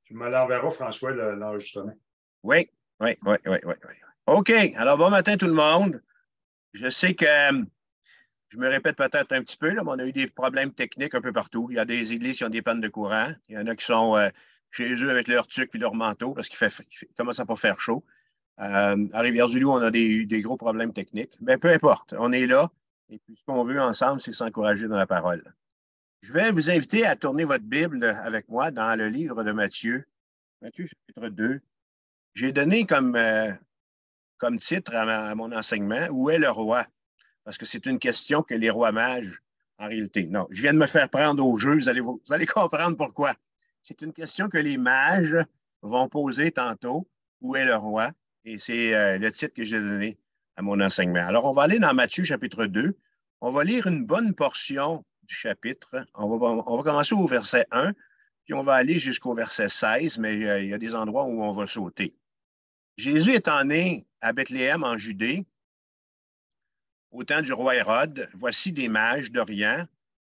Tu me l'enverras, François, l'enregistrement. Oui, oui, oui, oui, oui, oui. OK. Alors, bon matin, tout le monde. Je sais que je me répète peut-être un petit peu, là, mais on a eu des problèmes techniques un peu partout. Il y a des églises qui ont des pannes de courant. Il y en a qui sont chez eux avec leur tuque et leur manteau parce qu'il commence à pas faire chaud. À Rivière-du-Loup, on a des gros problèmes techniques. Mais peu importe, on est là. Et puis, ce qu'on veut ensemble, c'est s'encourager dans la parole. Je vais vous inviter à tourner votre Bible avec moi dans le livre de Matthieu. Matthieu, chapitre 2. J'ai donné comme titre à mon enseignement, où est le roi? Parce que c'est une question que les rois mages, en réalité. Non, je viens de me faire prendre au jeu, vous allez comprendre pourquoi. C'est une question que les mages vont poser tantôt. Où est le roi? Et c'est le titre que j'ai donné à mon enseignement. Alors, on va aller dans Matthieu, chapitre 2. On va lire une bonne portion du chapitre. On va commencer au verset 1, puis on va aller jusqu'au verset 16, mais il y a des endroits où on va sauter. Jésus étant né à Bethléem en Judée, au temps du roi Hérode, voici des mages d'Orient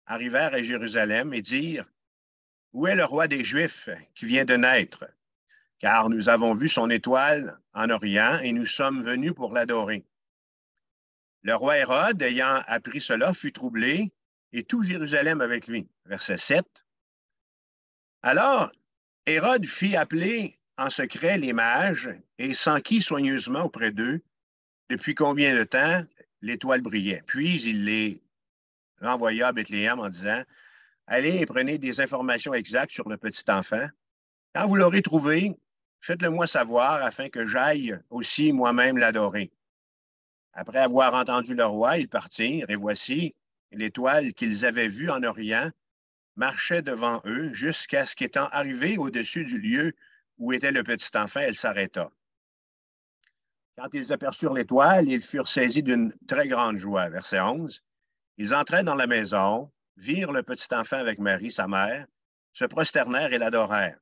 arrivèrent à Jérusalem et dirent, où est le roi des Juifs qui vient de naître? Car nous avons vu son étoile en Orient et nous sommes venus pour l'adorer. Le roi Hérode, ayant appris cela, fut troublé et tout Jérusalem avec lui. Verset 7. Alors, Hérode fit appeler en secret les mages et s'enquit soigneusement auprès d'eux depuis combien de temps l'étoile brillait. Puis il les renvoya à Bethléem en disant, allez et prenez des informations exactes sur le petit enfant. Quand vous l'aurez trouvé, faites-le moi savoir afin que j'aille aussi moi-même l'adorer. Après avoir entendu le roi, ils partirent et voici l'étoile qu'ils avaient vue en Orient marchait devant eux jusqu'à ce qu'étant arrivée au-dessus du lieu où était le petit enfant, elle s'arrêta. Quand ils aperçurent l'étoile, ils furent saisis d'une très grande joie. Verset 11. Ils entrèrent dans la maison, virent le petit enfant avec Marie, sa mère, se prosternèrent et l'adorèrent.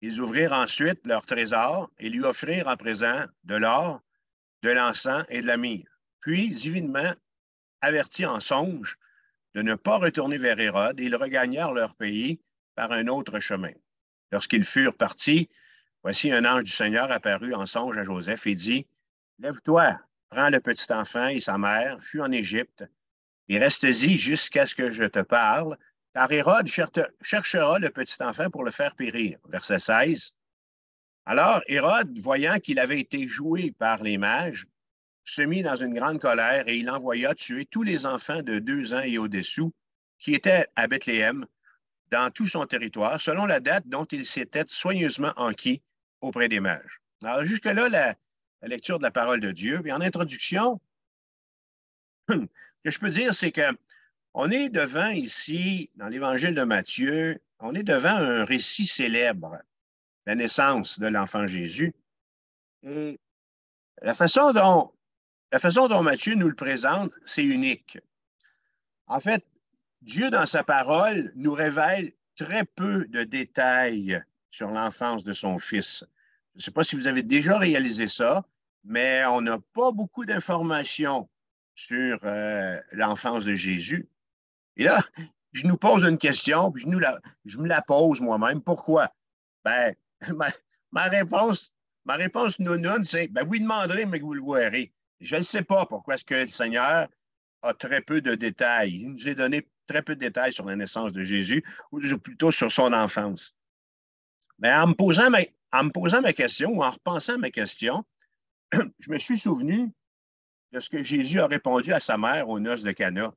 Ils ouvrirent ensuite leur trésor et lui offrirent en présent de l'or, de l'encens et de la myrrhe. Puis, divinement avertis en songe de ne pas retourner vers Hérode, ils regagnèrent leur pays par un autre chemin. Lorsqu'ils furent partis, voici un ange du Seigneur apparut en songe à Joseph et dit, lève-toi, prends le petit enfant et sa mère, fuis en Égypte, et reste-y jusqu'à ce que je te parle, car Hérode cherchera le petit enfant pour le faire périr. Verset 16. Alors Hérode, voyant qu'il avait été joué par les mages, se mit dans une grande colère et il envoya tuer tous les enfants de 2 ans et au-dessous qui étaient à Bethléem, dans tout son territoire, selon la date dont il s'était soigneusement enquis auprès des mages. Alors jusque-là, la lecture de la parole de Dieu. Puis en introduction, ce que je peux dire, c'est qu'on est devant ici, dans l'Évangile de Matthieu, on est devant un récit célèbre, la naissance de l'enfant Jésus. Et la façon dont Matthieu nous le présente, c'est unique. En fait, Dieu, dans sa parole, nous révèle très peu de détails sur l'enfance de son fils. Je ne sais pas si vous avez déjà réalisé ça, mais on n'a pas beaucoup d'informations sur l'enfance de Jésus. Et là, je nous pose une question, puis je me la pose moi-même. Pourquoi? Ben, ma, ma réponse, ma réponse nounoune, c'est, ben, vous lui demanderez, mais que vous le verrez. Je ne sais pas pourquoi est-ce que le Seigneur a très peu de détails. Il nous a donné très peu de détails sur la naissance de Jésus, ou plutôt sur son enfance. Mais en me posant ma question, ou en repensant à ma question, je me suis souvenu de ce que Jésus a répondu à sa mère aux noces de Cana.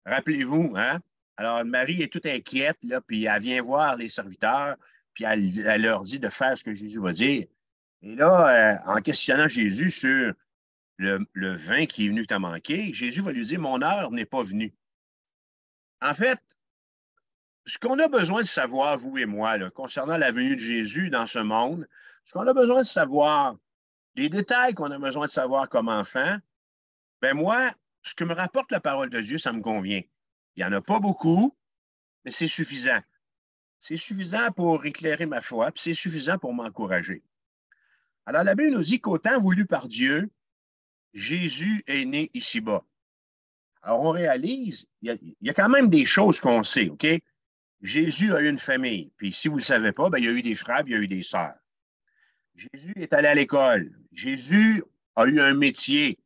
Rappelez-vous, hein? Alors, Marie est toute inquiète, là, puis elle vient voir les serviteurs, puis elle leur dit de faire ce que Jésus va dire. Et là, en questionnant Jésus sur le vin qui est venu t'en manquer, Jésus va lui dire, mon heure n'est pas venue. En fait, ce qu'on a besoin de savoir, vous et moi, là, concernant la venue de Jésus dans ce monde, ce qu'on a besoin de savoir, les détails qu'on a besoin de savoir comme enfant, ben moi, ce que me rapporte la parole de Dieu, ça me convient. Il n'y en a pas beaucoup, mais c'est suffisant. C'est suffisant pour éclairer ma foi, puis c'est suffisant pour m'encourager. Alors, la Bible nous dit qu'au temps voulu par Dieu, Jésus est né ici-bas. Alors, on réalise, il y a quand même des choses qu'on sait, OK? Jésus a eu une famille. Puis si vous ne le savez pas, ben, il y a eu des frères, il y a eu des sœurs. Jésus est allé à l'école. Jésus a eu un métier.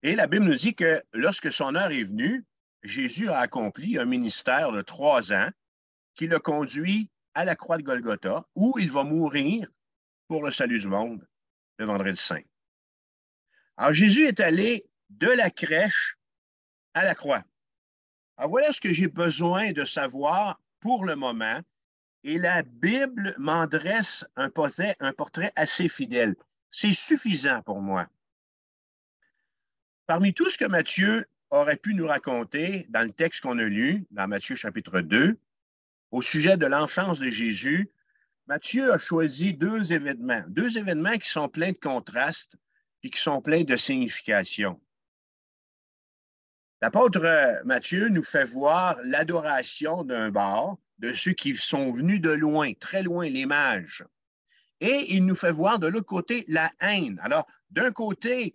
Et la Bible nous dit que lorsque son heure est venue, Jésus a accompli un ministère de 3 ans qui le conduit à la croix de Golgotha, où il va mourir pour le salut du monde le vendredi saint. Alors Jésus est allé de la crèche à la croix. Alors voilà ce que j'ai besoin de savoir pour le moment. Et la Bible m'en dresse un portrait assez fidèle. C'est suffisant pour moi. Parmi tout ce que Matthieu aurait pu nous raconter dans le texte qu'on a lu, dans Matthieu chapitre 2, au sujet de l'enfance de Jésus, Matthieu a choisi deux événements qui sont pleins de contrastes et qui sont pleins de signification. L'apôtre Matthieu nous fait voir l'adoration d'un bord de ceux qui sont venus de loin, très loin, les mages. Et il nous fait voir de l'autre côté la haine. Alors, d'un côté,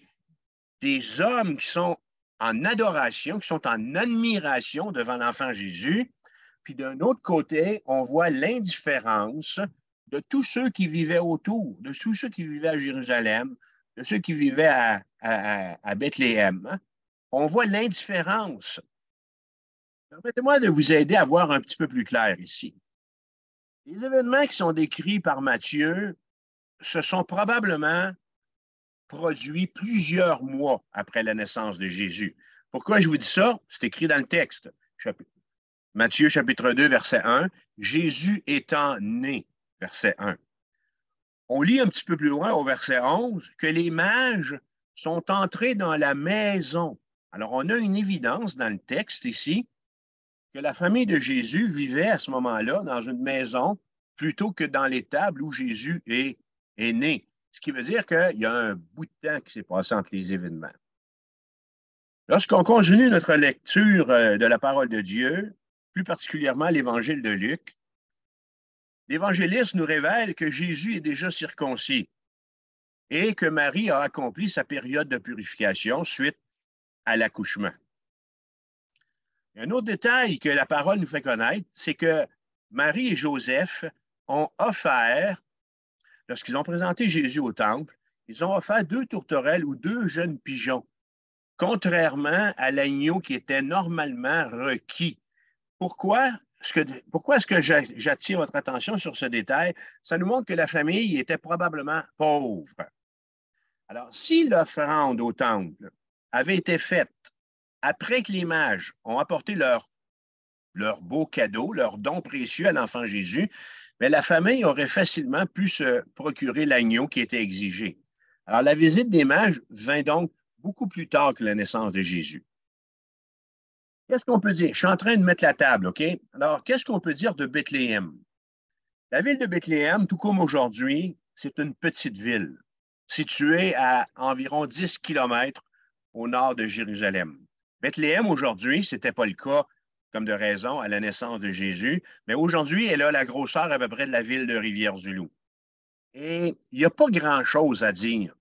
des hommes qui sont en adoration, qui sont en admiration devant l'enfant Jésus, puis d'un autre côté, on voit l'indifférence de tous ceux qui vivaient autour, de tous ceux qui vivaient à Jérusalem, de ceux qui vivaient à Bethléem. On voit l'indifférence. Permettez-moi de vous aider à voir un petit peu plus clair ici. Les événements qui sont décrits par Matthieu se sont probablement produits plusieurs mois après la naissance de Jésus. Pourquoi je vous dis ça? C'est écrit dans le texte. Matthieu chapitre 2, verset 1. Jésus étant né, verset 1. On lit un petit peu plus loin au verset 11 que les mages sont entrés dans la maison. Alors, on a une évidence dans le texte ici que la famille de Jésus vivait à ce moment-là dans une maison plutôt que dans l'étable où Jésus est né. Ce qui veut dire qu'il y a un bout de temps qui s'est passé entre les événements. Lorsqu'on continue notre lecture de la parole de Dieu, plus particulièrement l'Évangile de Luc, l'évangéliste nous révèle que Jésus est déjà circoncis et que Marie a accompli sa période de purification suite à l'accouchement. Un autre détail que la parole nous fait connaître, c'est que Marie et Joseph ont offert, lorsqu'ils ont présenté Jésus au temple, ils ont offert 2 tourterelles ou 2 jeunes pigeons, contrairement à l'agneau qui était normalement requis. Pourquoi est-ce que j'attire votre attention sur ce détail? Ça nous montre que la famille était probablement pauvre. Alors, si l'offrande au temple avait été faite après que les mages ont apporté leur beau cadeau, leur don précieux à l'enfant Jésus, mais la famille aurait facilement pu se procurer l'agneau qui était exigé. Alors, la visite des mages vint donc beaucoup plus tard que la naissance de Jésus. Qu'est-ce qu'on peut dire? Je suis en train de mettre la table, OK? Alors, qu'est-ce qu'on peut dire de Bethléem? La ville de Bethléem, tout comme aujourd'hui, c'est une petite ville située à environ 10 kilomètres au nord de Jérusalem. Bethléem, aujourd'hui, ce n'était pas le cas, comme de raison, à la naissance de Jésus, mais aujourd'hui, elle a la grosseur à peu près de la ville de Rivière-du-Loup. Et il n'y a pas grand-chose à dire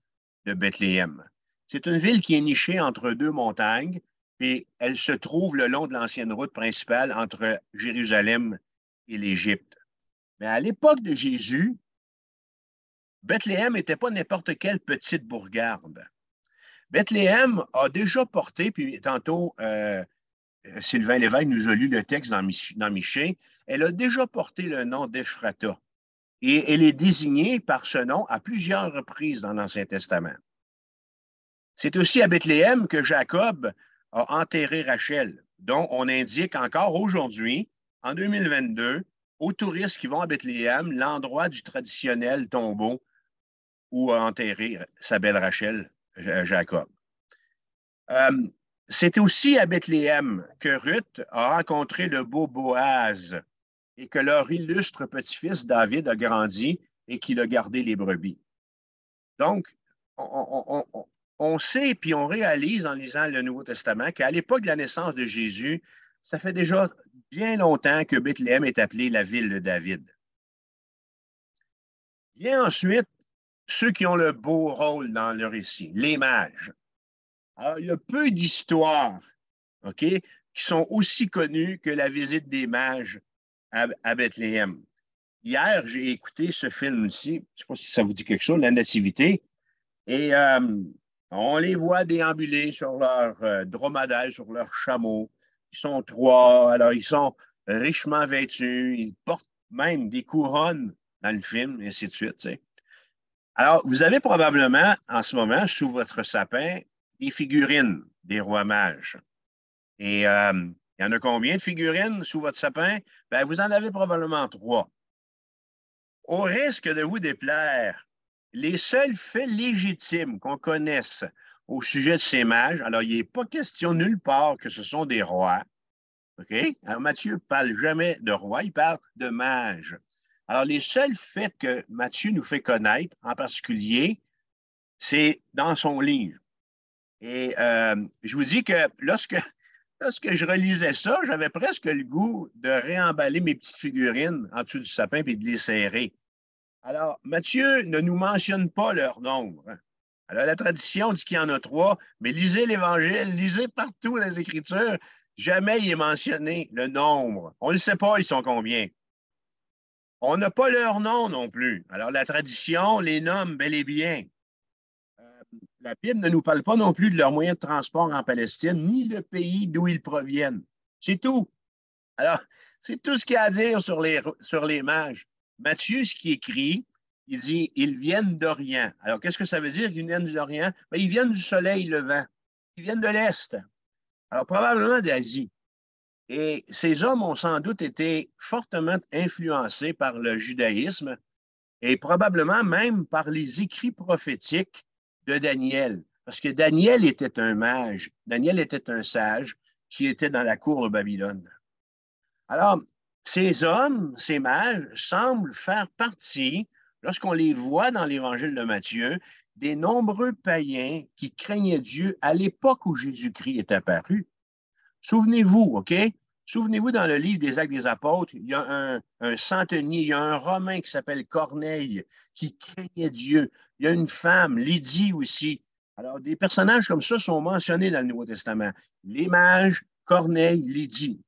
de Bethléem. C'est une ville qui est nichée entre 2 montagnes, et elle se trouve le long de l'ancienne route principale entre Jérusalem et l'Égypte. Mais à l'époque de Jésus, Bethléem n'était pas n'importe quelle petite bourgade. Bethléem a déjà porté, puis tantôt, Sylvain Lévesque nous a lu le texte dans Michée, elle a déjà porté le nom d'Ephrata. Et elle est désignée par ce nom à plusieurs reprises dans l'Ancien Testament. C'est aussi à Bethléem que Jacob a enterré Rachel, dont on indique encore aujourd'hui, en 2022, aux touristes qui vont à Bethléem, l'endroit du traditionnel tombeau où a enterré sa belle Rachel, Jacob. C'est aussi à Bethléem que Ruth a rencontré le beau Boaz et que leur illustre petit-fils David a grandi et qu'il a gardé les brebis. Donc, on sait puis on réalise en lisant le Nouveau Testament qu'à l'époque de la naissance de Jésus, ça fait déjà bien longtemps que Bethléem est appelée la ville de David. Vient ensuite ceux qui ont le beau rôle dans le récit, les mages. Alors, il y a peu d'histoires, OK, qui sont aussi connues que la visite des mages à Bethléem. Hier, j'ai écouté ce film-ci, je ne sais pas si ça vous dit quelque chose, La Nativité, et on les voit déambuler sur leur dromadaire, sur leur chameau. Ils sont trois, alors ils sont richement vêtus, ils portent même des couronnes dans le film, et ainsi de suite. Tu sais. Alors, vous avez probablement en ce moment sous votre sapin des figurines des rois mages. Et il y en a combien de figurines sous votre sapin? Ben, vous en avez probablement trois. Au risque de vous déplaire, les seuls faits légitimes qu'on connaisse au sujet de ces mages, alors il n'est pas question nulle part que ce sont des rois. OK? Alors Matthieu ne parle jamais de rois, il parle de mages. Alors les seuls faits que Matthieu nous fait connaître, en particulier, c'est dans son livre. Et je vous dis que lorsque je relisais ça, j'avais presque le goût de réemballer mes petites figurines en dessous du sapin et de les serrer. Alors, Matthieu ne nous mentionne pas leur nombre. Alors, la tradition dit qu'il y en a trois, mais lisez l'Évangile, lisez partout dans les Écritures, jamais il est mentionné le nombre. On ne sait pas, ils sont combien. On n'a pas leur nom non plus. Alors, la tradition les nomme bel et bien. La Bible ne nous parle pas non plus de leurs moyens de transport en Palestine, ni le pays d'où ils proviennent. C'est tout. Alors, c'est tout ce qu'il y a à dire sur les mages. Matthieu, ce qui écrit, il dit ils viennent d'Orient. Alors, qu'est-ce que ça veut dire qu'ils viennent d'Orient? Bien, ils viennent du soleil levant. Ils viennent de l'Est. Alors, probablement d'Asie. Et ces hommes ont sans doute été fortement influencés par le judaïsme et probablement même par les écrits prophétiques de Daniel. Parce que Daniel était un mage, Daniel était un sage qui était dans la cour de Babylone. Alors, ces hommes, ces mages, semblent faire partie, lorsqu'on les voit dans l'Évangile de Matthieu, des nombreux païens qui craignaient Dieu à l'époque où Jésus-Christ est apparu. Souvenez-vous, OK? Souvenez-vous, dans le livre des Actes des Apôtres, il y a un centenier, il y a un Romain qui s'appelle Corneille, qui craignait Dieu. Il y a une femme, Lydie aussi. Alors, des personnages comme ça sont mentionnés dans le Nouveau Testament. Les mages, Corneille, Lydie.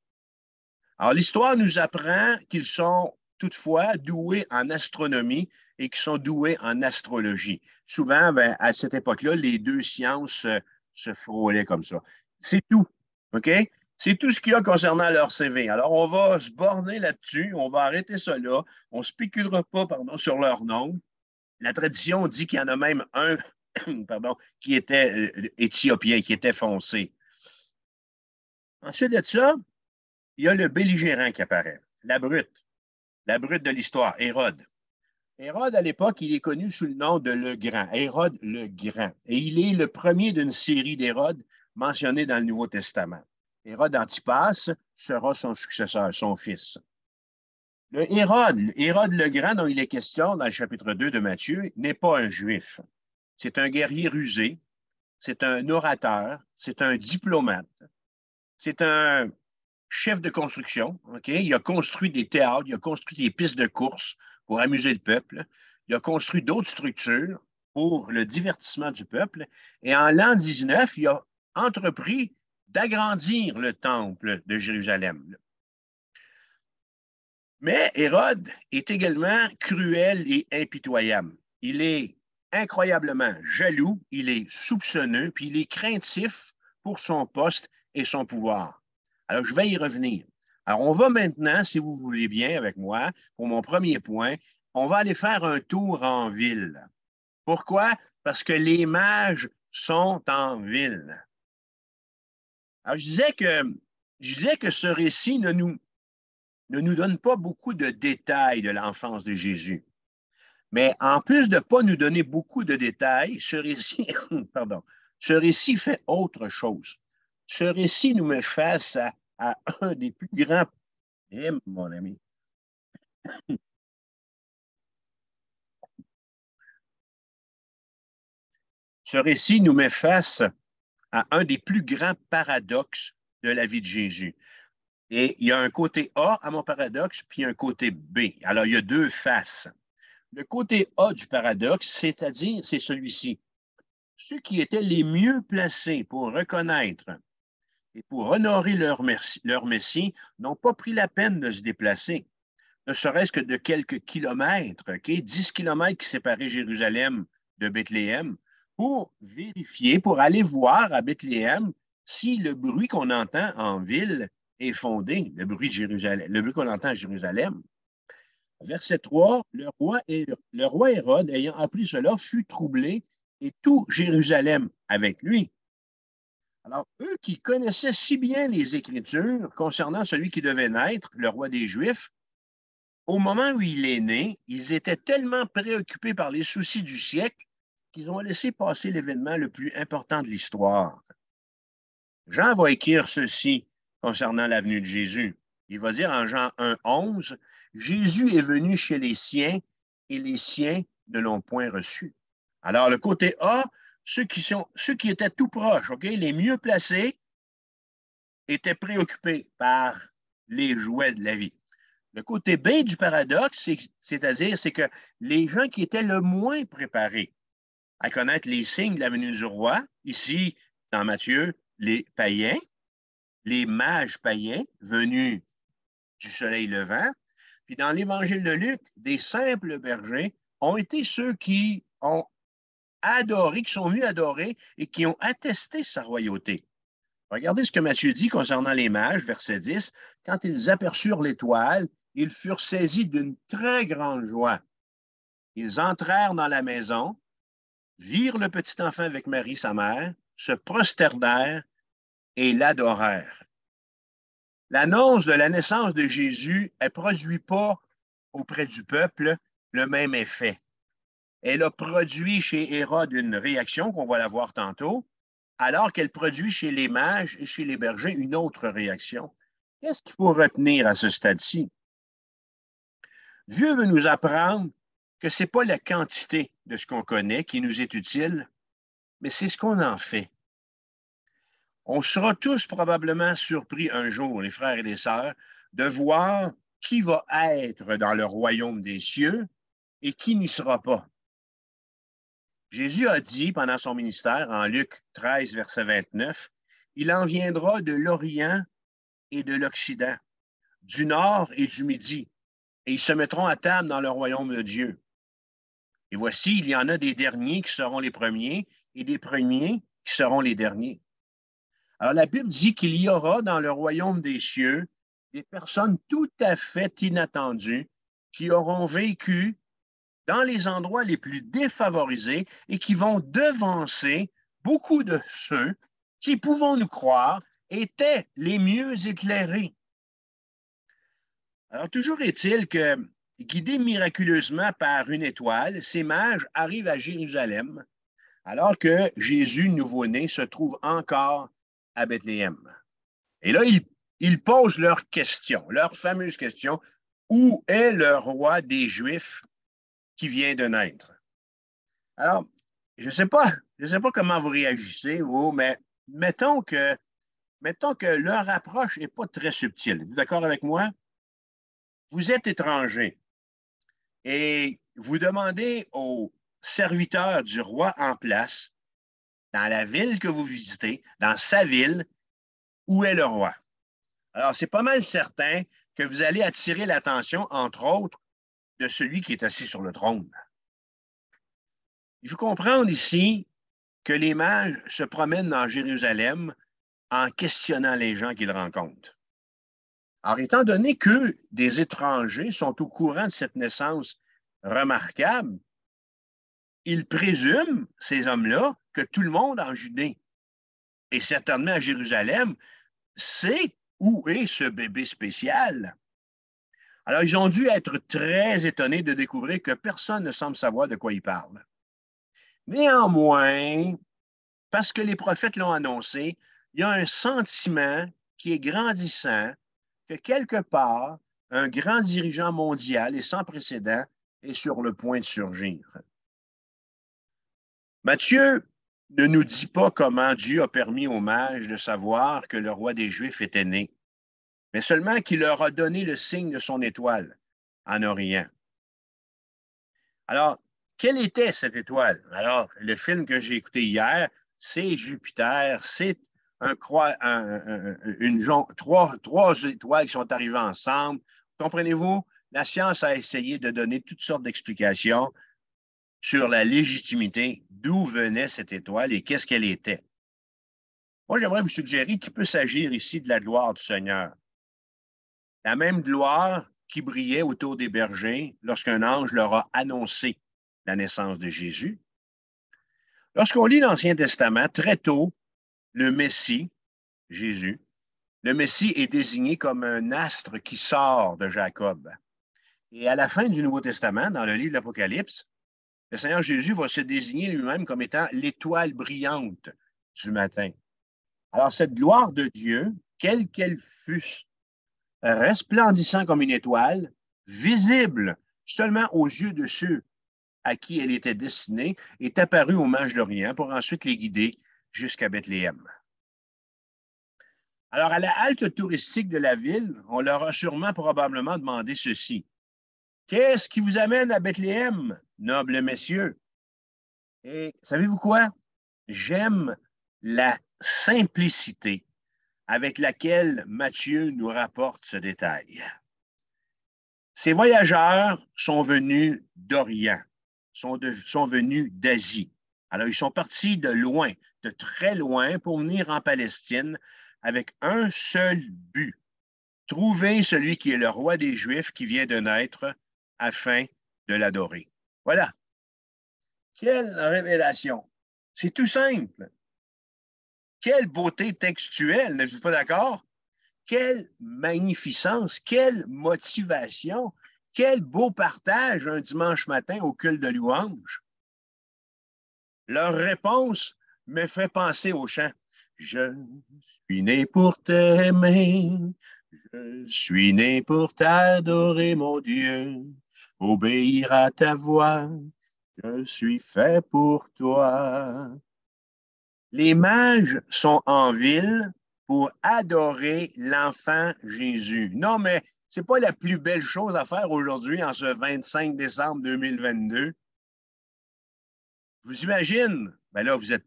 Alors, l'histoire nous apprend qu'ils sont toutefois doués en astronomie et qu'ils sont doués en astrologie. Souvent, ben, à cette époque-là, les deux sciences se frôlaient comme ça. C'est tout. OK? C'est tout ce qu'il y a concernant leur CV. Alors, on va se borner là-dessus. On va arrêter ça là. On ne spéculera pas pardon, sur leur nom. La tradition dit qu'il y en a même un pardon, qui était éthiopien, qui était foncé. Ensuite de ça, il y a le belligérant qui apparaît, la brute de l'histoire, Hérode. Hérode, à l'époque, il est connu sous le nom de Le Grand, Hérode le Grand. Et il est le premier d'une série d'Hérode mentionnés dans le Nouveau Testament. Hérode Antipas sera son successeur, son fils. Hérode le Grand, dont il est question dans le chapitre 2 de Matthieu, n'est pas un juif. C'est un guerrier rusé, c'est un orateur, c'est un diplomate, c'est un chef de construction. Okay? Il a construit des théâtres, il a construit des pistes de course pour amuser le peuple. Il a construit d'autres structures pour le divertissement du peuple. Et en l'an 19, il a entrepris d'agrandir le temple de Jérusalem. Mais Hérode est également cruel et impitoyable. Il est incroyablement jaloux, il est soupçonneux, puis il est craintif pour son poste et son pouvoir. Alors, je vais y revenir. Alors, on va maintenant, si vous voulez bien, avec moi, pour mon premier point, on va aller faire un tour en ville. Pourquoi? Parce que les mages sont en ville. Alors, je disais que ce récit ne nous donne pas beaucoup de détails de l'enfance de Jésus. Mais en plus de ne pas nous donner beaucoup de détails, ce récit, pardon, ce récit fait autre chose. Ce récit nous met face à un des plus grands... Eh, mon ami. Ce récit nous met face à un des plus grands paradoxes de la vie de Jésus. Et il y a un côté A à mon paradoxe, puis un côté B. Alors, il y a deux faces. Le côté A du paradoxe, c'est-à-dire, c'est celui-ci. Ceux qui étaient les mieux placés pour reconnaître et pour honorer leur Messie, n'ont pas pris la peine de se déplacer, ne serait-ce que de quelques kilomètres, 10 kilomètres qui séparaient Jérusalem de Bethléem, pour vérifier, pour aller voir à Bethléem si le bruit qu'on entend en ville est fondé, le bruit qu'on entend à Jérusalem. Verset 3, le roi Hérode, ayant appris cela, fut troublé et tout Jérusalem avec lui. Alors, eux qui connaissaient si bien les Écritures concernant celui qui devait naître, le roi des Juifs, au moment où il est né, ils étaient tellement préoccupés par les soucis du siècle qu'ils ont laissé passer l'événement le plus important de l'histoire. Jean va écrire ceci concernant la venue de Jésus. Il va dire en Jean 1, 11, « Jésus est venu chez les siens et les siens ne l'ont point reçu. » Alors, le côté A, ceux qui étaient tout proches, les mieux placés, étaient préoccupés par les jouets de la vie. Le côté B du paradoxe, c'est-à-dire, c'est que les gens qui étaient le moins préparés à connaître les signes de la venue du roi, ici, dans Matthieu, les païens, les mages païens venus du soleil levant, puis dans l'Évangile de Luc, des simples bergers ont été ceux qui ont adoré, qui sont venus adorer et qui ont attesté sa royauté. Regardez ce que Matthieu dit concernant les mages, verset 10. « Quand ils aperçurent l'étoile, ils furent saisis d'une très grande joie. Ils entrèrent dans la maison, virent le petit enfant avec Marie, sa mère, se prosternèrent et l'adorèrent. » L'annonce de la naissance de Jésus ne produit pas auprès du peuple le même effet. Elle a produit chez Hérode une réaction, qu'on va la voir tantôt, alors qu'elle produit chez les mages et chez les bergers une autre réaction. Qu'est-ce qu'il faut retenir à ce stade-ci? Dieu veut nous apprendre que ce n'est pas la quantité de ce qu'on connaît qui nous est utile, mais c'est ce qu'on en fait. On sera tous probablement surpris un jour, les frères et les sœurs, de voir qui va être dans le royaume des cieux et qui n'y sera pas. Jésus a dit pendant son ministère, en Luc 13, verset 29, « Il en viendra de l'Orient et de l'Occident, du Nord et du Midi, et ils se mettront à table dans le royaume de Dieu. Et voici, il y en a des derniers qui seront les premiers et des premiers qui seront les derniers. » Alors, la Bible dit qu'il y aura dans le royaume des cieux des personnes tout à fait inattendues qui auront vécu dans les endroits les plus défavorisés et qui vont devancer beaucoup de ceux qui, pouvons-nous croire, étaient les mieux éclairés. Alors, toujours est-il que, guidés miraculeusement par une étoile, ces mages arrivent à Jérusalem, alors que Jésus, nouveau-né, se trouve encore à Bethléem. Et là, ils posent leur question, leur fameuse question, « Où est le roi des Juifs qui vient de naître? » Alors, je ne sais pas comment vous réagissez, vous, mais mettons que leur approche n'est pas très subtile. Vous êtes d'accord avec moi? Vous êtes étranger et vous demandez aux serviteurs du roi en place, dans la ville que vous visitez, dans sa ville, où est le roi? Alors, c'est pas mal certain que vous allez attirer l'attention, entre autres, de celui qui est assis sur le trône. Il faut comprendre ici que les mages se promènent dans Jérusalem en questionnant les gens qu'ils rencontrent. Alors, étant donné que des étrangers sont au courant de cette naissance remarquable, ils présument, ces hommes-là, que tout le monde en Judée, et certainement à Jérusalem, sait où est ce bébé spécial. Alors, ils ont dû être très étonnés de découvrir que personne ne semble savoir de quoi ils parlent. Néanmoins, parce que les prophètes l'ont annoncé, il y a un sentiment qui est grandissant que quelque part, un grand dirigeant mondial et sans précédent est sur le point de surgir. Matthieu ne nous dit pas comment Dieu a permis aux mages de savoir que le roi des Juifs était né, mais seulement qu'il leur a donné le signe de son étoile en Orient. Alors, quelle était cette étoile? Alors, le film que j'ai écouté hier, c'est Jupiter, c'est trois étoiles qui sont arrivées ensemble. Comprenez-vous? La science a essayé de donner toutes sortes d'explications sur la légitimité d'où venait cette étoile et qu'est-ce qu'elle était. Moi, j'aimerais vous suggérer qu'il peut s'agir ici de la gloire du Seigneur. La même gloire qui brillait autour des bergers lorsqu'un ange leur a annoncé la naissance de Jésus. Lorsqu'on lit l'Ancien Testament, très tôt, le Messie, Jésus, le Messie est désigné comme un astre qui sort de Jacob. Et à la fin du Nouveau Testament, dans le livre de l'Apocalypse, le Seigneur Jésus va se désigner lui-même comme étant l'étoile brillante du matin. Alors, cette gloire de Dieu, quelle qu'elle fût, resplendissant comme une étoile, visible seulement aux yeux de ceux à qui elle était destinée, est apparue aux mages d'Orient pour ensuite les guider jusqu'à Bethléem. Alors, à la halte touristique de la ville, on leur a sûrement probablement demandé ceci. Qu'est-ce qui vous amène à Bethléem, nobles messieurs? Et savez-vous quoi? J'aime la simplicité avec laquelle Matthieu nous rapporte ce détail. Ces voyageurs sont venus d'Orient, sont venus d'Asie. Alors, ils sont partis de loin, de très loin, pour venir en Palestine avec un seul but, trouver celui qui est le roi des Juifs qui vient de naître afin de l'adorer. Voilà. Quelle révélation! C'est tout simple. Quelle beauté textuelle, n'êtes-vous pas d'accord? Quelle magnificence, quelle motivation, quel beau partage un dimanche matin au culte de louange. Leur réponse me fait penser au chant. Je suis né pour t'aimer, je suis né pour t'adorer, mon Dieu, obéir à ta voix, je suis fait pour toi. Les mages sont en ville pour adorer l'enfant Jésus. Non, mais ce n'est pas la plus belle chose à faire aujourd'hui, en ce 25 décembre 2022. Vous imaginez? Ben là, vous êtes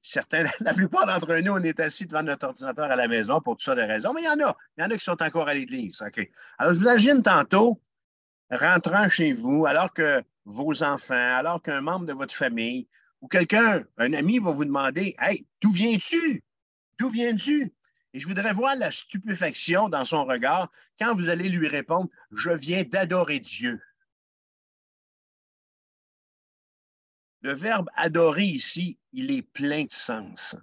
certains, la plupart d'entre nous, on est assis devant notre ordinateur à la maison pour toutes sortes de raisons, mais il y en a qui sont encore à l'église. OK. Alors, je vous imagine tantôt, rentrant chez vous, alors que vos enfants, alors qu'un membre de votre famille ou quelqu'un, un ami va vous demander « Hey, d'où viens-tu? D'où viens-tu? » Et je voudrais voir la stupéfaction dans son regard quand vous allez lui répondre « Je viens d'adorer Dieu. » Le verbe « adorer » ici, il est plein de sens.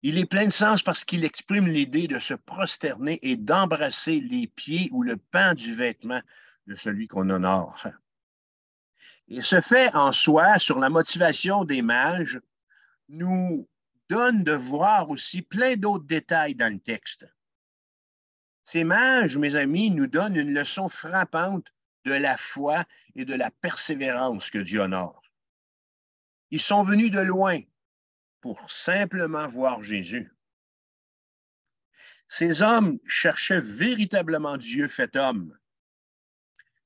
Il est plein de sens parce qu'il exprime l'idée de se prosterner et d'embrasser les pieds ou le pan du vêtement de celui qu'on honore. Et ce fait en soi, sur la motivation des mages, nous donne de voir aussi plein d'autres détails dans le texte. Ces mages, mes amis, nous donnent une leçon frappante de la foi et de la persévérance que Dieu honore. Ils sont venus de loin pour simplement voir Jésus. Ces hommes cherchaient véritablement Dieu fait homme.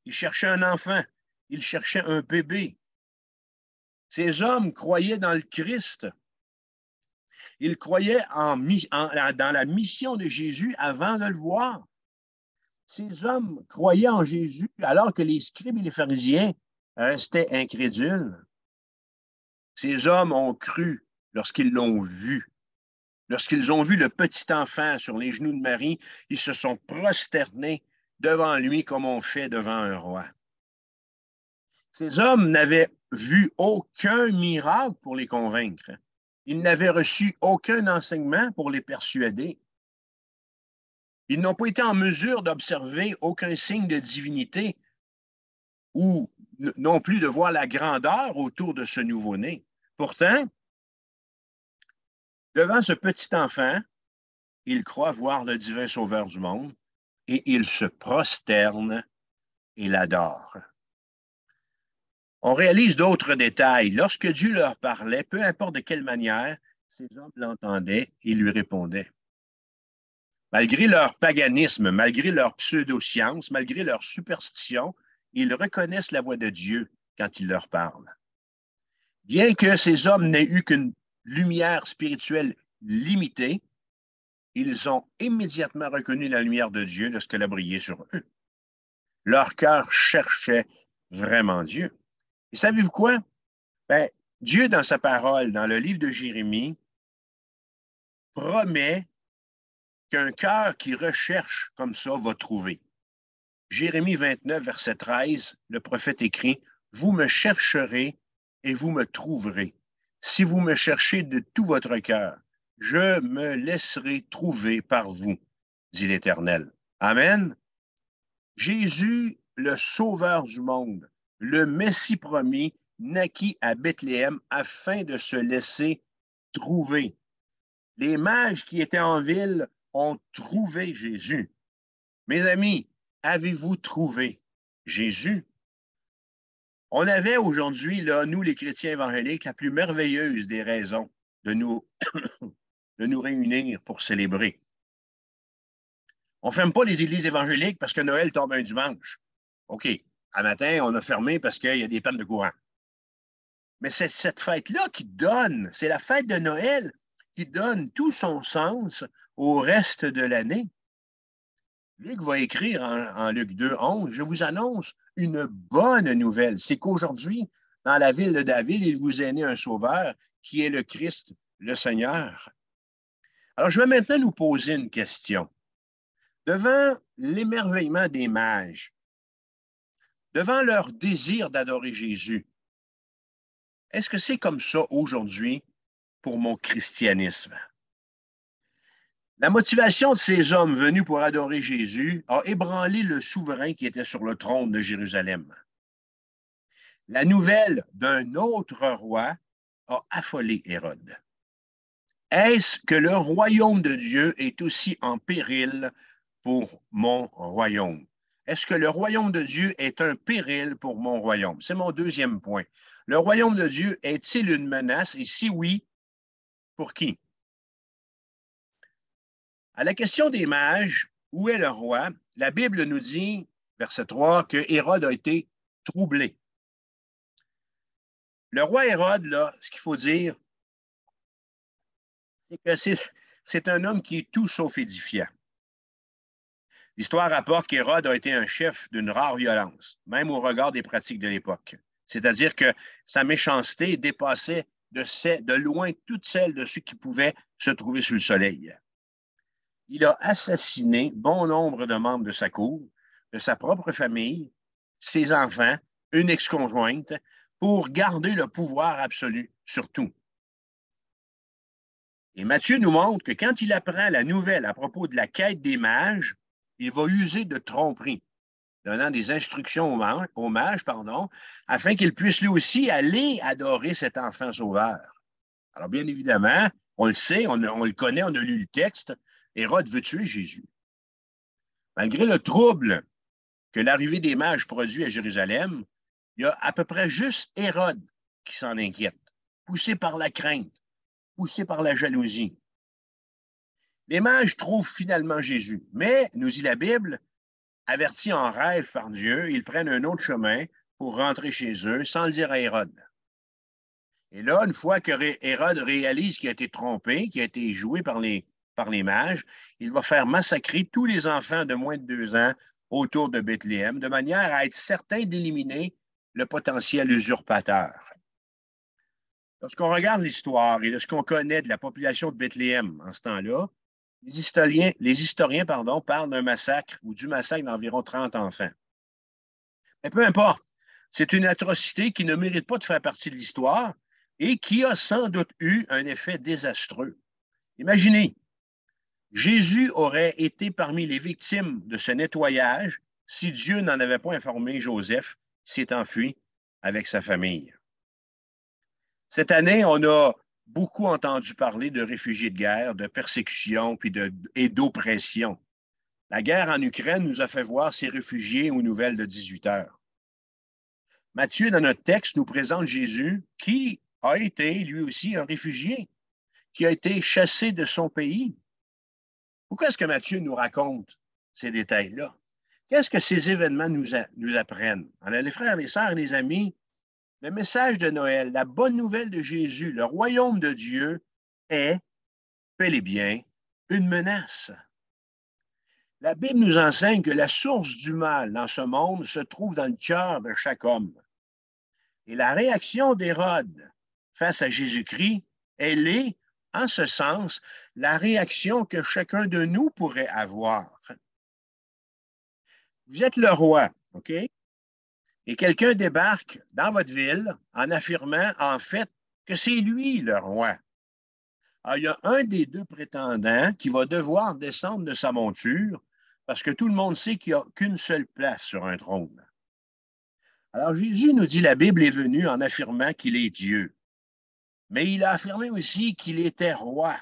Ils cherchaient un enfant, ils cherchaient un bébé. Ces hommes croyaient dans le Christ. Ils croyaient dans la mission de Jésus avant de le voir. Ces hommes croyaient en Jésus alors que les scribes et les pharisiens restaient incrédules. Ces hommes ont cru lorsqu'ils l'ont vu. Lorsqu'ils ont vu le petit enfant sur les genoux de Marie, ils se sont prosternés devant lui comme on fait devant un roi. Ces hommes n'avaient vu aucun miracle pour les convaincre. Ils n'avaient reçu aucun enseignement pour les persuader. Ils n'ont pas été en mesure d'observer aucun signe de divinité ou non plus de voir la grandeur autour de ce nouveau-né. Pourtant, devant ce petit enfant, ils croient voir le divin sauveur du monde et ils se prosternent et l'adorent. On réalise d'autres détails. Lorsque Dieu leur parlait, peu importe de quelle manière, ces hommes l'entendaient et lui répondaient. Malgré leur paganisme, malgré leur pseudo-science, malgré leur superstition, ils reconnaissent la voix de Dieu quand il leur parle. Bien que ces hommes n'aient eu qu'une lumière spirituelle limité, ils ont immédiatement reconnu la lumière de Dieu lorsqu'elle a brillé sur eux. Leur cœur cherchait vraiment Dieu. Et savez-vous quoi? Ben, Dieu, dans sa parole, dans le livre de Jérémie, promet qu'un cœur qui recherche comme ça va trouver. Jérémie 29, verset 13, le prophète écrit, « Vous me chercherez et vous me trouverez. Si vous me cherchez de tout votre cœur, je me laisserai trouver par vous, dit l'Éternel. » Amen. Jésus, le Sauveur du monde, le Messie promis, naquit à Bethléem afin de se laisser trouver. Les mages qui étaient en ville ont trouvé Jésus. Mes amis, avez-vous trouvé Jésus? On avait aujourd'hui, là, nous les chrétiens évangéliques, la plus merveilleuse des raisons de nous réunir pour célébrer. On ne ferme pas les églises évangéliques parce que Noël tombe un dimanche. OK, à matin, on a fermé parce qu'il y a des pannes de courant. Mais c'est cette fête-là qui donne, c'est la fête de Noël qui donne tout son sens au reste de l'année. Luc va écrire en Luc 2, 11, « Je vous annonce une bonne nouvelle. C'est qu'aujourd'hui, dans la ville de David, il vous est né un sauveur qui est le Christ, le Seigneur. » Alors, je vais maintenant nous poser une question. Devant l'émerveillement des mages, devant leur désir d'adorer Jésus, est-ce que c'est comme ça aujourd'hui pour mon christianisme? La motivation de ces hommes venus pour adorer Jésus a ébranlé le souverain qui était sur le trône de Jérusalem. La nouvelle d'un autre roi a affolé Hérode. Est-ce que le royaume de Dieu est aussi en péril pour mon royaume? Est-ce que le royaume de Dieu est un péril pour mon royaume? C'est mon deuxième point. Le royaume de Dieu est-il une menace? Et si oui, pour qui? À la question des mages, où est le roi? La Bible nous dit, verset 3, que Hérode a été troublé. Le roi Hérode, là, ce qu'il faut dire, c'est que c'est un homme qui est tout sauf édifiant. L'histoire rapporte qu'Hérode a été un chef d'une rare violence, même au regard des pratiques de l'époque. C'est-à-dire que sa méchanceté dépassait de loin toutes celles de ceux qui pouvaient se trouver sous le soleil. Il a assassiné bon nombre de membres de sa cour, de sa propre famille, ses enfants, une ex-conjointe, pour garder le pouvoir absolu sur tout. Et Matthieu nous montre que quand il apprend la nouvelle à propos de la quête des mages, il va user de tromperie, donnant des instructions aux mages, afin qu'ils puissent lui aussi aller adorer cet enfant sauveur. Alors, bien évidemment, on le sait, on le connaît, on a lu le texte, Hérode veut tuer Jésus. Malgré le trouble que l'arrivée des mages produit à Jérusalem, il y a à peu près juste Hérode qui s'en inquiète, poussé par la crainte, poussé par la jalousie. Les mages trouvent finalement Jésus, mais, nous dit la Bible, avertis en rêve par Dieu, ils prennent un autre chemin pour rentrer chez eux sans le dire à Hérode. Et là, une fois que Hérode réalise qu'il a été trompé, qu'il a été joué par les mages, il va faire massacrer tous les enfants de moins de 2 ans autour de Bethléem, de manière à être certain d'éliminer le potentiel usurpateur. Lorsqu'on regarde l'histoire et de ce qu'on connaît de la population de Bethléem en ce temps-là, les historiens parlent d'un massacre ou du massacre d'environ 30 enfants. Mais peu importe, c'est une atrocité qui ne mérite pas de faire partie de l'histoire et qui a sans doute eu un effet désastreux. Imaginez, Jésus aurait été parmi les victimes de ce nettoyage si Dieu n'en avait pas informé Joseph, qui s'est enfui avec sa famille. Cette année, on a beaucoup entendu parler de réfugiés de guerre, de persécution et d'oppression. La guerre en Ukraine nous a fait voir ces réfugiés aux nouvelles de 18 heures. Matthieu, dans notre texte, nous présente Jésus qui a été, lui aussi, un réfugié, qui a été chassé de son pays. Pourquoi est-ce que Matthieu nous raconte ces détails-là? Qu'est-ce que ces événements nous apprennent? Alors, les frères, les sœurs, les amis, le message de Noël, la bonne nouvelle de Jésus, le royaume de Dieu est bel et bien une menace. La Bible nous enseigne que la source du mal dans ce monde se trouve dans le cœur de chaque homme. Et la réaction d'Hérode face à Jésus-Christ, elle est, en ce sens, la réaction que chacun de nous pourrait avoir. Vous êtes le roi, OK? Et quelqu'un débarque dans votre ville en affirmant, en fait, que c'est lui le roi. Alors, il y a un des deux prétendants qui va devoir descendre de sa monture parce que tout le monde sait qu'il n'y a qu'une seule place sur un trône. Alors, Jésus nous dit, la Bible est venue en affirmant qu'il est Dieu. Mais il a affirmé aussi qu'il était roi.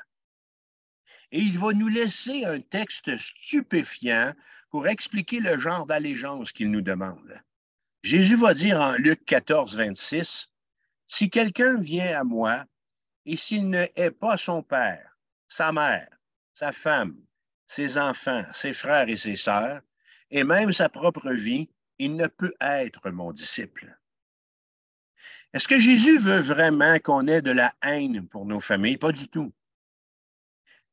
Et il va nous laisser un texte stupéfiant pour expliquer le genre d'allégeance qu'il nous demande. Jésus va dire en Luc 14, 26, « Si quelqu'un vient à moi, et s'il ne hait pas son père, sa mère, sa femme, ses enfants, ses frères et ses sœurs, et même sa propre vie, il ne peut être mon disciple. » Est-ce que Jésus veut vraiment qu'on ait de la haine pour nos familles? Pas du tout.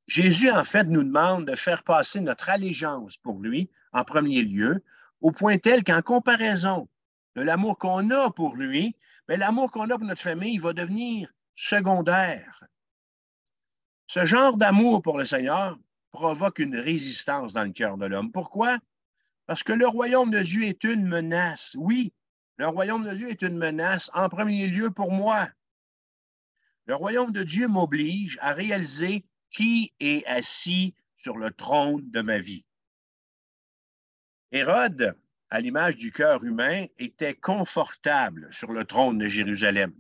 Jésus, en fait, nous demande de faire passer notre allégeance pour lui, en premier lieu, au point tel qu'en comparaison de l'amour qu'on a pour lui, mais l'amour qu'on a pour notre famille va devenir secondaire. Ce genre d'amour pour le Seigneur provoque une résistance dans le cœur de l'homme. Pourquoi? Parce que le royaume de Dieu est une menace. Oui, le royaume de Dieu est une menace en premier lieu pour moi. Le royaume de Dieu m'oblige à réaliser qui est assis sur le trône de ma vie. Hérode, à l'image du cœur humain, était confortable sur le trône de Jérusalem,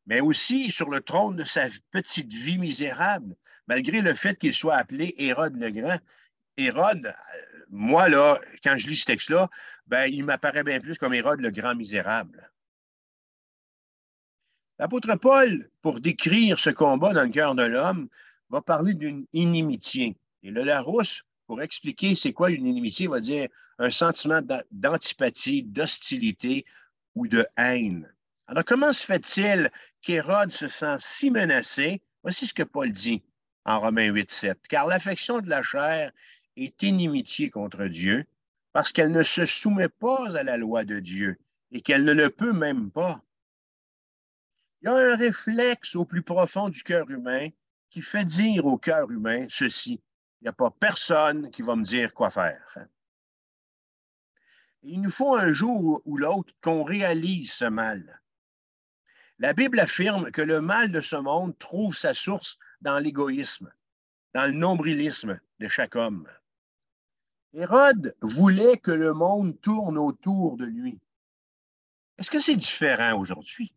mais aussi sur le trône de sa petite vie misérable, malgré le fait qu'il soit appelé Hérode le Grand. Hérode, moi, là, quand je lis ce texte-là, ben, il m'apparaît bien plus comme Hérode le Grand misérable. L'apôtre Paul, pour décrire ce combat dans le cœur de l'homme, va parler d'une inimitié. Et le Larousse, pour expliquer c'est quoi une inimitié, va dire un sentiment d'antipathie, d'hostilité ou de haine. Alors, comment se fait-il qu'Hérode se sent si menacé? Voici ce que Paul dit en Romains 8, 7. Car l'affection de la chair est inimitié contre Dieu, parce qu'elle ne se soumet pas à la loi de Dieu et qu'elle ne le peut même pas. Il y a un réflexe au plus profond du cœur humain qui fait dire au cœur humain ceci. Il n'y a pas personne qui va me dire quoi faire. Il nous faut un jour ou l'autre qu'on réalise ce mal. La Bible affirme que le mal de ce monde trouve sa source dans l'égoïsme, dans le nombrilisme de chaque homme. Hérode voulait que le monde tourne autour de lui. Est-ce que c'est différent aujourd'hui?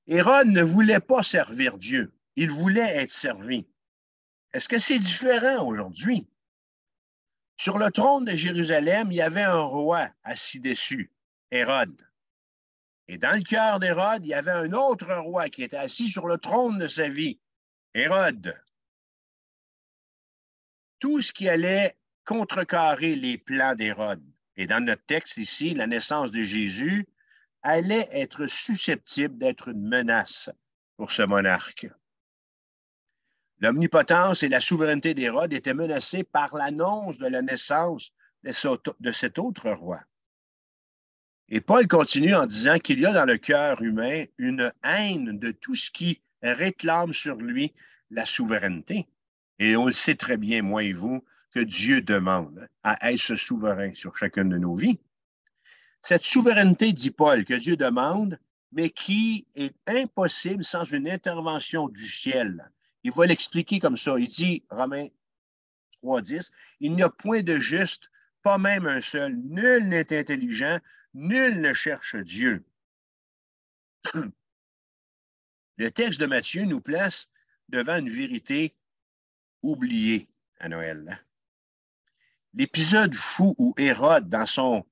Hérode ne voulait pas servir Dieu, il voulait être servi. Est-ce que c'est différent aujourd'hui? Sur le trône de Jérusalem, il y avait un roi assis dessus, Hérode. Et dans le cœur d'Hérode, il y avait un autre roi qui était assis sur le trône de sa vie, Hérode. Tout ce qui allait contrecarrer les plans d'Hérode, et dans notre texte ici, la naissance de Jésus, allait être susceptible d'être une menace pour ce monarque. L'omnipotence et la souveraineté d'Hérode étaient menacées par l'annonce de la naissance de cet autre roi. Et Paul continue en disant qu'il y a dans le cœur humain une haine de tout ce qui réclame sur lui la souveraineté. Et on le sait très bien, moi et vous, que Dieu demande à être souverain sur chacune de nos vies. Cette souveraineté, dit Paul, que Dieu demande, mais qui est impossible sans une intervention du ciel. Il va l'expliquer comme ça. Il dit, Romains 3,10, « Il n'y a point de juste, pas même un seul. Nul n'est intelligent, nul ne cherche Dieu. » Le texte de Matthieu nous place devant une vérité oubliée à Noël. L'épisode fou où Hérode, dans son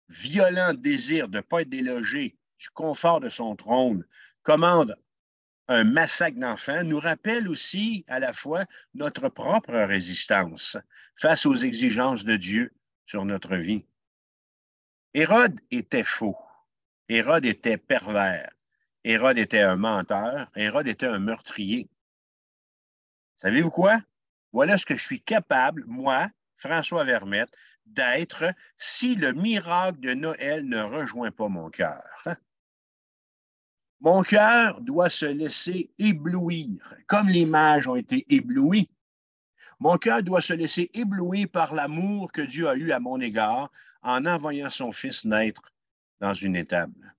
violent désir de ne pas être délogé du confort de son trône, commande un massacre d'enfants, nous rappelle aussi à la fois notre propre résistance face aux exigences de Dieu sur notre vie. Hérode était faux. Hérode était pervers. Hérode était un menteur. Hérode était un meurtrier. Savez-vous quoi? Voilà ce que je suis capable, moi, François Vermette, d'être si le miracle de Noël ne rejoint pas mon cœur. Mon cœur doit se laisser éblouir, comme les mages ont été éblouis. Mon cœur doit se laisser éblouir par l'amour que Dieu a eu à mon égard en envoyant son Fils naître dans une étable.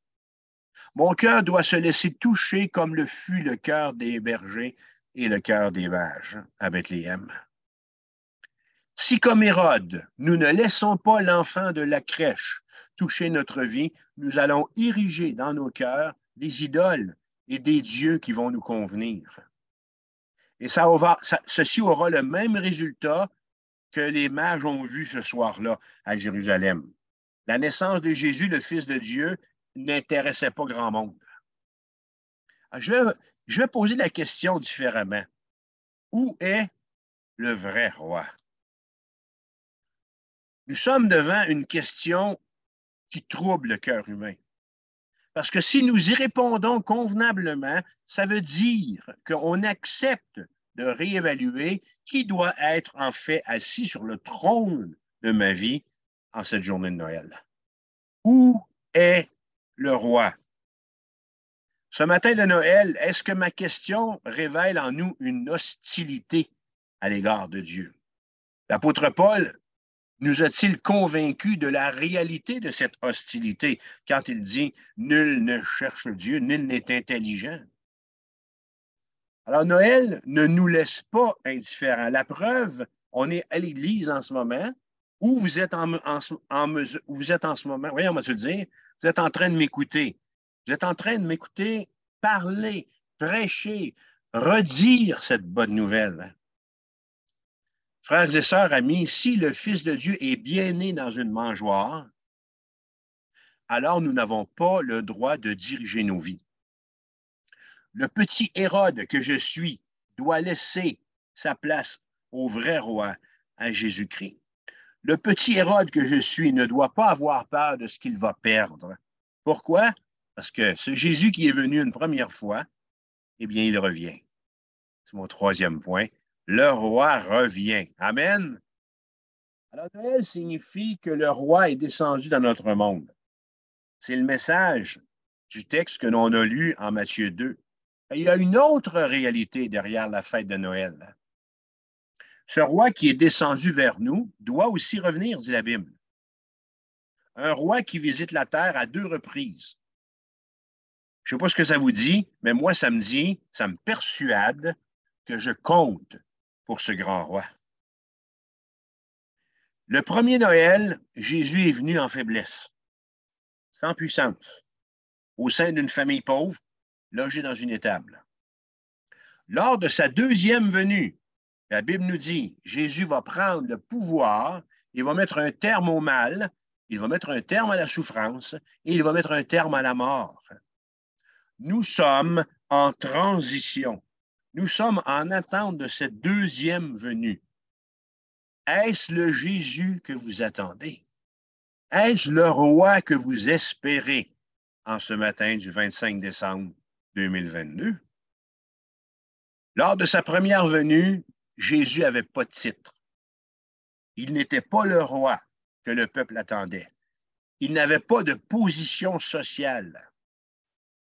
Mon cœur doit se laisser toucher comme le fut le cœur des bergers et le cœur des mages à Bethléem. Si, comme Hérode, nous ne laissons pas l'enfant de la crèche toucher notre vie, nous allons ériger dans nos cœurs des idoles et des dieux qui vont nous convenir. Et ceci aura le même résultat que les mages ont vu ce soir-là à Jérusalem. La naissance de Jésus, le Fils de Dieu, n'intéressait pas grand monde. Je vais poser la question différemment. Où est le vrai roi? Nous sommes devant une question qui trouble le cœur humain. Parce que si nous y répondons convenablement, ça veut dire qu'on accepte de réévaluer qui doit être en fait assis sur le trône de ma vie en cette journée de Noël. Où est le roi? Ce matin de Noël, est-ce que ma question révèle en nous une hostilité à l'égard de Dieu? L'apôtre Paul nous a-t-il convaincus de la réalité de cette hostilité quand il dit « Nul ne cherche Dieu, nul n'est intelligent ». Alors Noël ne nous laisse pas indifférents. La preuve, on est à l'Église en ce moment, où vous êtes en ce moment, voyons, on va te le dire, vous êtes en train de m'écouter. Vous êtes en train de m'écouter parler, prêcher, redire cette bonne nouvelle. Frères et sœurs, amis, si le Fils de Dieu est bien né dans une mangeoire, alors nous n'avons pas le droit de diriger nos vies. Le petit Hérode que je suis doit laisser sa place au vrai roi, à Jésus-Christ. Le petit Hérode que je suis ne doit pas avoir peur de ce qu'il va perdre. Pourquoi? Parce que ce Jésus qui est venu une première fois, eh bien, il revient. C'est mon troisième point. Le roi revient. Amen. Alors, Noël signifie que le roi est descendu dans notre monde. C'est le message du texte que l'on a lu en Matthieu 2. Et il y a une autre réalité derrière la fête de Noël. Ce roi qui est descendu vers nous doit aussi revenir, dit la Bible. Un roi qui visite la terre à 2 reprises. Je ne sais pas ce que ça vous dit, mais moi, ça me persuade que je compte pour ce grand roi. Le premier Noël, Jésus est venu en faiblesse, sans puissance, au sein d'une famille pauvre, logé dans une étable. Lors de sa deuxième venue, la Bible nous dit, Jésus va prendre le pouvoir, il va mettre un terme au mal, il va mettre un terme à la souffrance et il va mettre un terme à la mort. Nous sommes en transition. Nous sommes en attente de cette deuxième venue. Est-ce le Jésus que vous attendez? Est-ce le roi que vous espérez en ce matin du 25 décembre 2022? Lors de sa première venue, Jésus n'avait pas de titre. Il n'était pas le roi que le peuple attendait. Il n'avait pas de position sociale.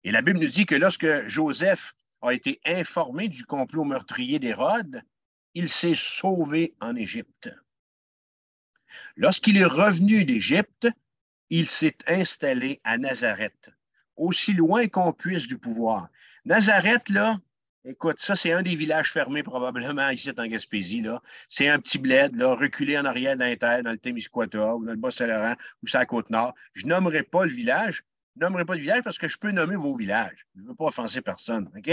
Et la Bible nous dit que lorsque Joseph a été informé du complot meurtrier d'Hérode, il s'est sauvé en Égypte. Lorsqu'il est revenu d'Égypte, il s'est installé à Nazareth, aussi loin qu'on puisse du pouvoir. Nazareth, là, écoute, ça, c'est un des villages fermés probablement ici en Gaspésie. Là. C'est un petit bled, là, reculé en arrière dans les terres, dans le Témiscouata ou dans le Bas-Saint-Laurent ou sur la Côte-Nord. Je nommerai pas le village. Je nommerai pas le village parce que je peux nommer vos villages. Je ne veux pas offenser personne, OK?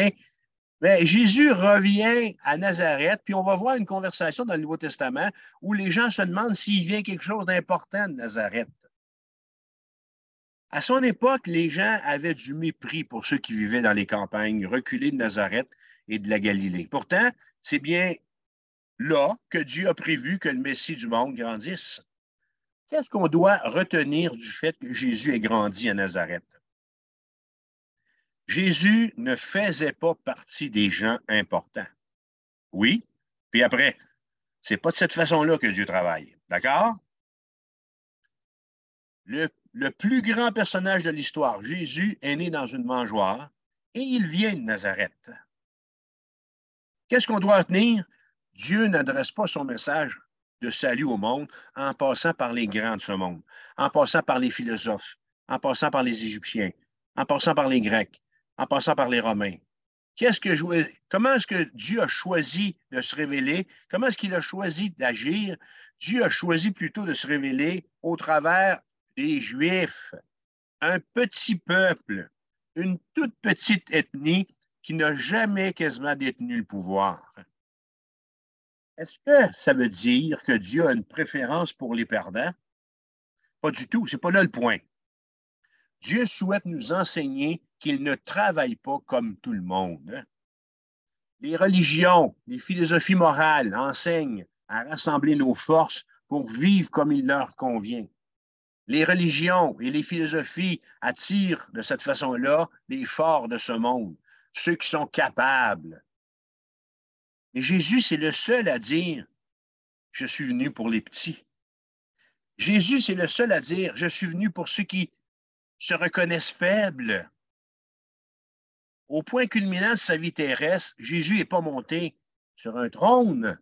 Mais Jésus revient à Nazareth, puis on va voir une conversation dans le Nouveau Testament où les gens se demandent s'il vient quelque chose d'important de Nazareth. À son époque, les gens avaient du mépris pour ceux qui vivaient dans les campagnes reculées de Nazareth et de la Galilée. Pourtant, c'est bien là que Dieu a prévu que le Messie du monde grandisse. Qu'est-ce qu'on doit retenir du fait que Jésus ait grandi à Nazareth? Jésus ne faisait pas partie des gens importants. Oui, Puis après, c'est pas de cette façon-là que Dieu travaille. D'accord? Le plus grand personnage de l'histoire, Jésus, est né dans une mangeoire et il vient de Nazareth. Qu'est-ce qu'on doit retenir? Dieu n'adresse pas son message de salut au monde en passant par les grands de ce monde, en passant par les philosophes, en passant par les Égyptiens, en passant par les Grecs, en passant par les Romains. Comment est-ce que Dieu a choisi de se révéler? Comment est-ce qu'il a choisi d'agir? Dieu a choisi plutôt de se révéler au travers des Juifs, un petit peuple, une toute petite ethnie qui n'a jamais quasiment détenu le pouvoir. Est-ce que ça veut dire que Dieu a une préférence pour les perdants? Pas du tout, c'est pas là le point. Dieu souhaite nous enseigner qu'il ne travaille pas comme tout le monde. Les religions, les philosophies morales enseignent à rassembler nos forces pour vivre comme il leur convient. Les religions et les philosophies attirent de cette façon-là les forts de ce monde, ceux qui sont capables. Mais Jésus, c'est le seul à dire « Je suis venu pour les petits ». Jésus, c'est le seul à dire « Je suis venu pour ceux qui se reconnaissent faibles ». Au point culminant de sa vie terrestre, Jésus n'est pas monté sur un trône.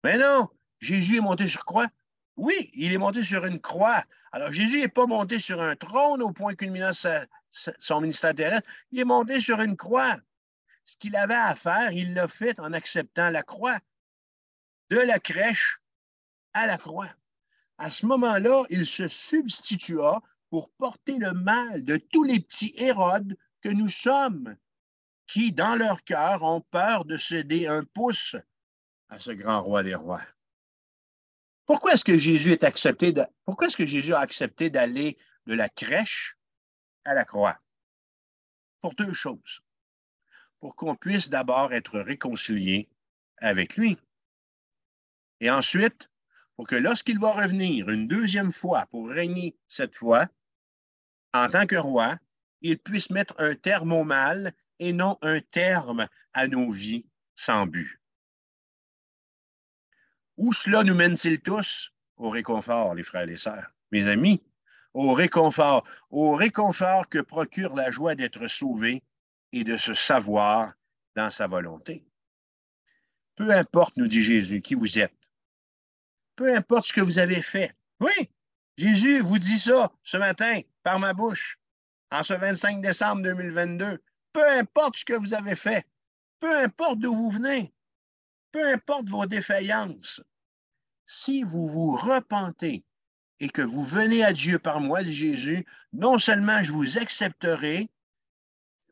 Mais non, Jésus est monté sur quoi? Oui, il est monté sur une croix. Alors, Jésus n'est pas monté sur un trône au point culminant de son ministère terrestre. Il est monté sur une croix. Ce qu'il avait à faire, il l'a fait en acceptant la croix. De la crèche à la croix. À ce moment-là, il se substitua pour porter le mal de tous les petits Hérodes que nous sommes, qui, dans leur cœur, ont peur de céder un pouce à ce grand roi des rois. Pourquoi est-ce que Jésus a accepté d'aller de la crèche à la croix? Pour deux choses. Pour qu'on puisse d'abord être réconcilié avec lui. Et ensuite, pour que lorsqu'il va revenir une deuxième fois pour régner cette fois, en tant que roi, il puisse mettre un terme au mal et non un terme à nos vies sans but. Où cela nous mène-t-il tous? Au réconfort, les frères et les sœurs. Mes amis, au réconfort que procure la joie d'être sauvé et de se savoir dans sa volonté. Peu importe, nous dit Jésus, qui vous êtes. Peu importe ce que vous avez fait. Oui, Jésus vous dit ça ce matin par ma bouche, en ce 25 décembre 2022. Peu importe ce que vous avez fait, peu importe d'où vous venez, peu importe vos défaillances, si vous vous repentez et que vous venez à Dieu par moi, dit Jésus, non seulement je vous accepterai,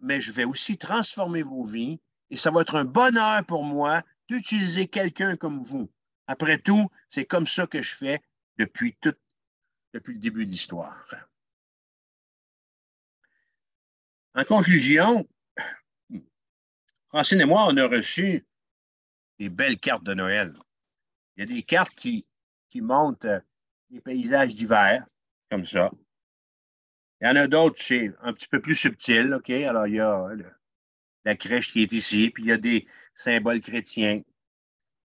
mais je vais aussi transformer vos vies et ça va être un bonheur pour moi d'utiliser quelqu'un comme vous. Après tout, c'est comme ça que je fais depuis le début de l'histoire. En conclusion, Francine et moi, on a reçu des belles cartes de Noël. Il y a des cartes qui montrent des paysages d'hiver, comme ça. Il y en a d'autres, c'est un petit peu plus subtil, OK? Alors, il y a la crèche qui est ici, puis il y a des symboles chrétiens.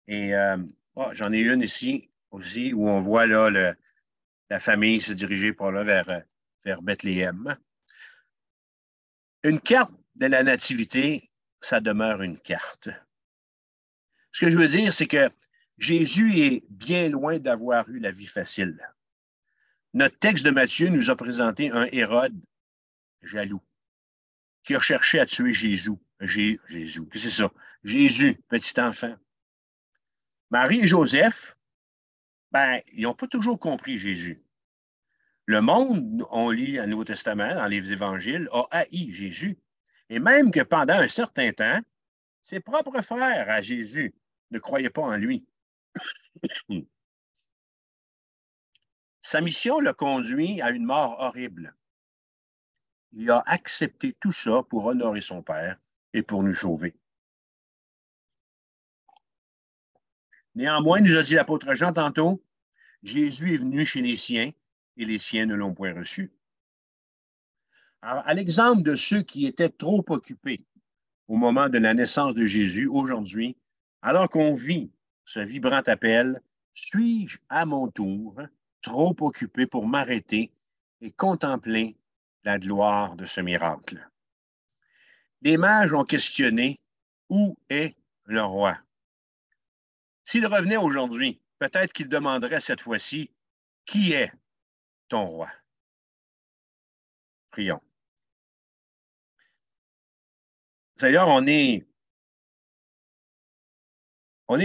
Et j'en ai une ici aussi où on voit là, la famille se diriger par là vers Bethléem. Une carte de la nativité, ça demeure une carte. Ce que je veux dire, c'est que Jésus est bien loin d'avoir eu la vie facile. Notre texte de Matthieu nous a présenté un Hérode jaloux qui a cherché à tuer Jésus. Jésus, qu'est-ce que c'est ça? Jésus, petit enfant. Marie et Joseph, ils n'ont pas toujours compris Jésus. Le monde, on lit dans le Nouveau Testament, dans les évangiles, a haï Jésus. Et même que pendant un certain temps, ses propres frères à Jésus ne croyaient pas en lui. Sa mission l'a conduit à une mort horrible. Il a accepté tout ça pour honorer son Père et pour nous sauver. Néanmoins, nous a dit l'apôtre Jean tantôt, Jésus est venu chez les siens et les siens ne l'ont point reçu. Alors, à l'exemple de ceux qui étaient trop occupés au moment de la naissance de Jésus, aujourd'hui, Alors qu'on vit ce vibrant appel, suis-je à mon tour trop occupé pour m'arrêter et contempler la gloire de ce miracle? Les mages ont questionné où est le roi. S'il revenait aujourd'hui, peut-être qu'il demanderait cette fois-ci, qui est ton roi? Prions. Seigneur, on est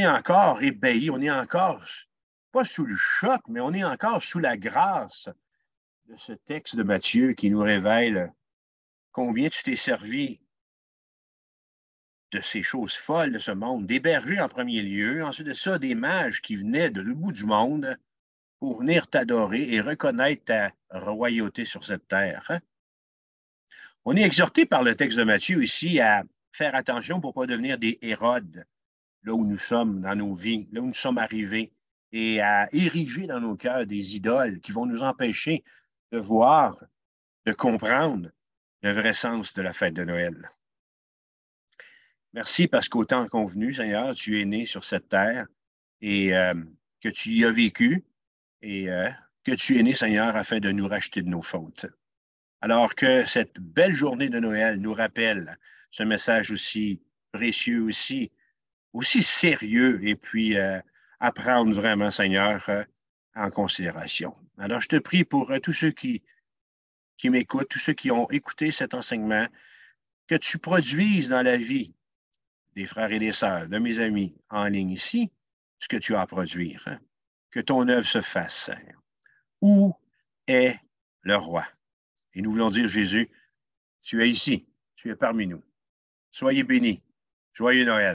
encore ébahis, on est encore, pas sous le choc, mais on est encore sous la grâce de ce texte de Matthieu qui nous révèle combien tu t'es servi de ces choses folles de ce monde, des bergers en premier lieu, ensuite de ça, des mages qui venaient de l'autre bout du monde pour venir t'adorer et reconnaître ta royauté sur cette terre. Hein? On est exhorté par le texte de Matthieu ici à faire attention pour ne pas devenir des Hérodes, là où nous sommes dans nos vies, là où nous sommes arrivés, et à ériger dans nos cœurs des idoles qui vont nous empêcher de voir, de comprendre le vrai sens de la fête de Noël. Merci parce qu'au temps convenu, Seigneur, tu es né sur cette terre et que tu y as vécu et que tu es né, Seigneur, afin de nous racheter de nos fautes. Alors que cette belle journée de Noël nous rappelle ce message aussi précieux, aussi sérieux, et puis à prendre vraiment, Seigneur, en considération. Alors, je te prie pour tous ceux qui m'écoutent, tous ceux qui ont écouté cet enseignement, que tu produises dans la vie des frères et des sœurs, de mes amis en ligne ici, ce que tu as à produire. Hein? Que ton œuvre se fasse, Seigneur. Où est le roi? Et nous voulons dire, Jésus, tu es ici, tu es parmi nous. Soyez bénis. Joyeux Noël.